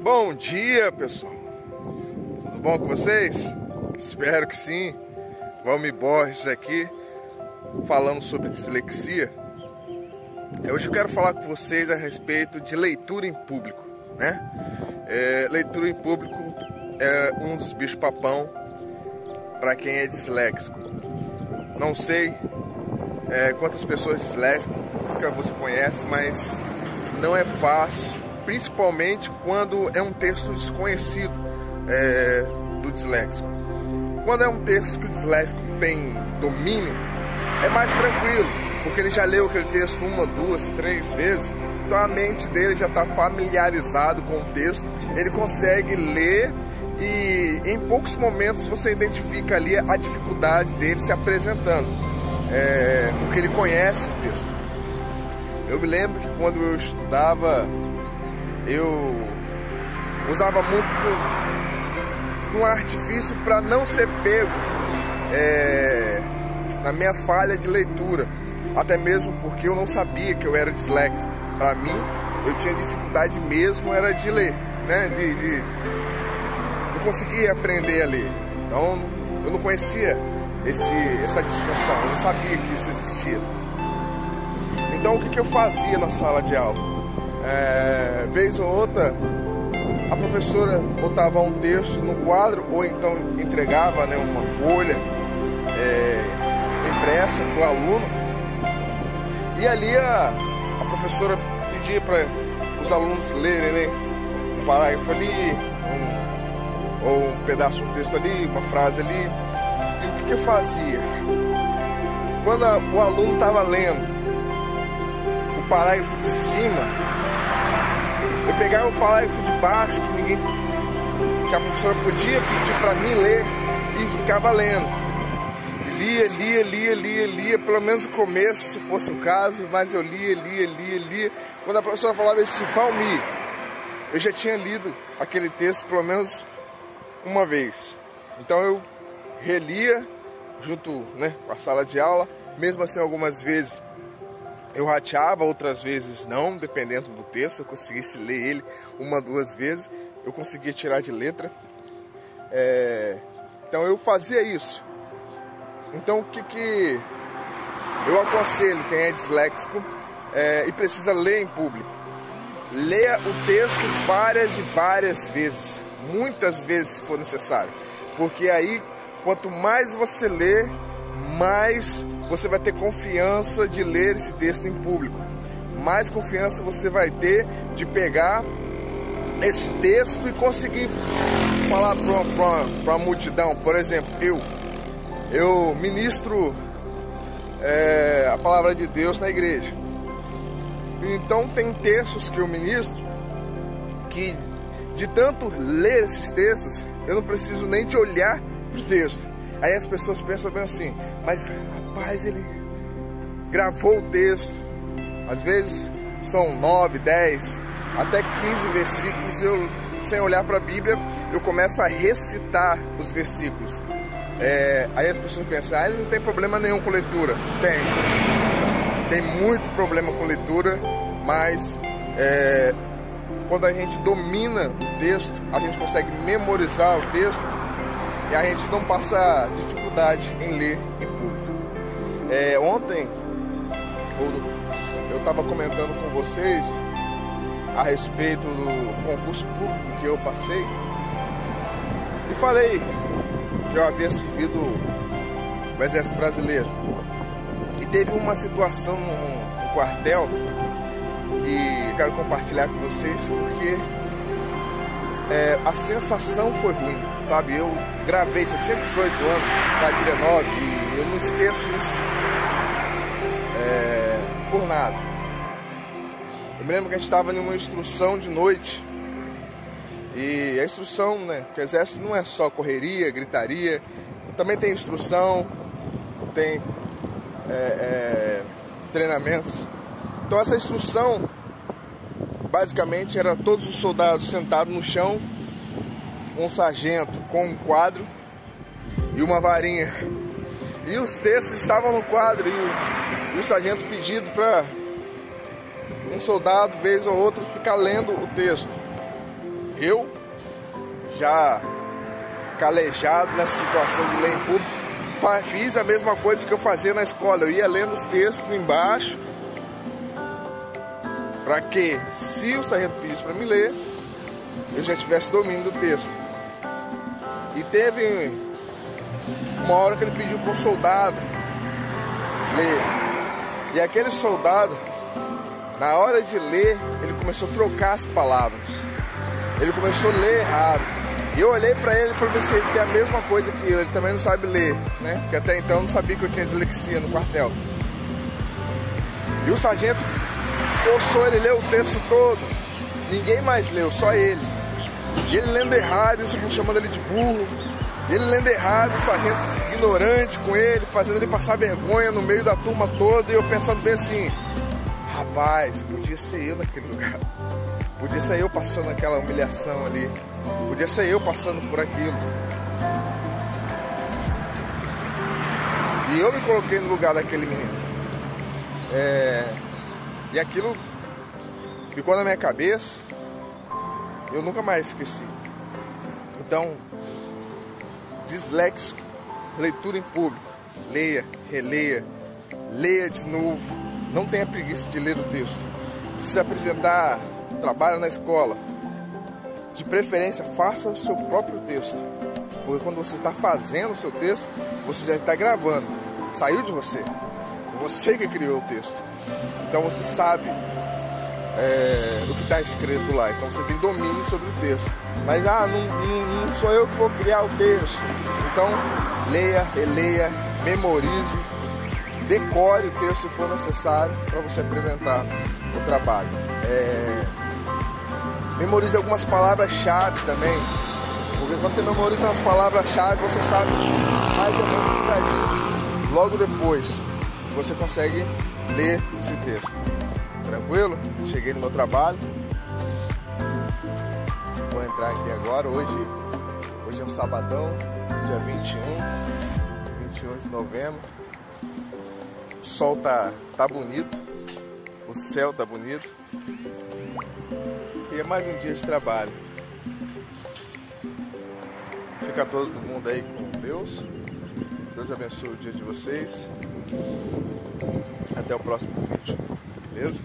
Bom dia, pessoal. Tudo bom com vocês? Espero que sim. Valmir Borges aqui, falando sobre dislexia. Hoje eu quero falar com vocês a respeito de leitura em público, né? Leitura em público é um dos bichos papão para quem é disléxico. Não sei quantas pessoas disléxicas você conhece, mas não é fácil, principalmente quando é um texto desconhecido do disléxico. Quando é um texto que o disléxico tem domínio, é mais tranquilo, porque ele já leu aquele texto 1, 2, 3 vezes, então a mente dele já está familiarizado com o texto, ele consegue ler e em poucos momentos você identifica ali a dificuldade dele se apresentando, porque ele conhece o texto. Eu me lembro que quando eu estudava, eu usava muito um artifício para não ser pego na minha falha de leitura, até mesmo porque eu não sabia que eu era disléxico. Para mim, eu tinha dificuldade mesmo era de ler, né? Eu conseguia aprender a ler, então eu não conhecia essa disfunção, eu não sabia que isso existia. Então o que eu fazia na sala de aula? Vez ou outra, a professora botava um texto no quadro, ou então entregava, né, uma folha impressa para o aluno, e ali a professora pedia para os alunos lerem, né, um parágrafo ali, ou um pedaço de texto ali, uma frase ali. E o que eu fazia? Quando o aluno estava lendo o parágrafo de cima, eu pegava o parágrafo de baixo, que a professora podia pedir para mim ler, e ficava lendo. Lia, pelo menos o começo, se fosse o caso, mas eu lia. Quando a professora falava assim, Valmir, eu já tinha lido aquele texto pelo menos uma vez. Então eu relia junto, né, com a sala de aula. Mesmo assim, algumas vezes eu rateava, outras vezes não, dependendo do texto. Eu conseguisse ler ele 1, 2 vezes, eu conseguia tirar de letra. Então eu fazia isso. Então o que eu aconselho quem é disléxico e precisa ler em público? Leia o texto várias e várias vezes, muitas vezes se for necessário, porque aí quanto mais você lê, mais você vai ter confiança de ler esse texto em público, mais confiança você vai ter de pegar esse texto e conseguir falar para a multidão. Por exemplo, eu ministro a palavra de Deus na igreja. Então tem textos que eu ministro que, de tanto ler esses textos, eu não preciso nem de olhar para o texto. Aí as pessoas pensam bem assim, mas rapaz, ele gravou o texto. Às vezes são 9, 10, até 15 versículos, eu, sem olhar para a Bíblia, eu começo a recitar os versículos. Aí as pessoas pensam, ele não tem problema nenhum com leitura. Tem muito problema com leitura, mas quando a gente domina o texto, a gente consegue memorizar o texto e a gente não passa dificuldade em ler em público. Ontem eu estava comentando com vocês a respeito do concurso público que eu passei e falei que eu havia servido o Exército Brasileiro. E teve uma situação no quartel que eu quero compartilhar com vocês, porque a sensação foi ruim, sabe? Eu gravei isso, eu tinha 18 anos, para 19, e eu não esqueço isso por nada. Eu me lembro que a gente estava em uma instrução de noite, e a instrução, né, que o Exército não é só correria, gritaria, também tem instrução, tem treinamentos. Então essa instrução basicamente era todos os soldados sentados no chão, um sargento com um quadro e uma varinha, e os textos estavam no quadro, e o sargento pedindo para um soldado, vez ou outra, ficar lendo o texto. Eu, já calejado nessa situação de ler em público, fiz a mesma coisa que eu fazia na escola. Eu ia lendo os textos embaixo, para que, se o sargento pedisse para me ler, eu já tivesse domínio do texto. E teve uma hora que ele pediu para um soldado ler. E aquele soldado, na hora de ler, ele começou a trocar as palavras. Ele começou a ler errado. E eu olhei para ele e falei se ele tem a mesma coisa que eu. Ele também não sabe ler, né? Porque até então eu não sabia que eu tinha dislexia no quartel. E o sargento forçou ele a ler o texto todo. Ninguém mais leu, só ele. E ele lendo errado, e o sargento chamando ele de burro. Ele lendo errado, o sargento ignorante com ele, fazendo ele passar vergonha no meio da turma toda. E eu pensando bem assim, rapaz, podia ser eu naquele lugar. Podia ser eu passando aquela humilhação ali. Podia ser eu passando por aquilo. E eu me coloquei no lugar daquele menino. E aquilo ficou na minha cabeça. Eu nunca mais esqueci. Então, disléxico, leitura em público. Leia, releia, leia de novo. Não tenha preguiça de ler o texto. Precisa apresentar trabalho na escola. De preferência, faça o seu próprio texto. Porque quando você está fazendo o seu texto, você já está gravando. Saiu de você. Você que criou o texto. Então você sabe o que está escrito lá. Então você tem domínio sobre o texto. Mas não sou eu que vou criar o texto. Então leia, releia, memorize, decore o texto se for necessário para você apresentar o trabalho. Memorize algumas palavras-chave também. Porque quando você memoriza umas palavras-chave, você sabe mais ou menos o que está dito. Logo depois, você consegue ler esse texto. Tranquilo? Cheguei no meu trabalho. Vou entrar aqui agora. Hoje é um sabadão, dia 21 de novembro. O sol tá bonito. O céu tá bonito. E é mais um dia de trabalho. Fica todo mundo aí com Deus. Deus abençoe o dia de vocês. Até o próximo vídeo. Beleza?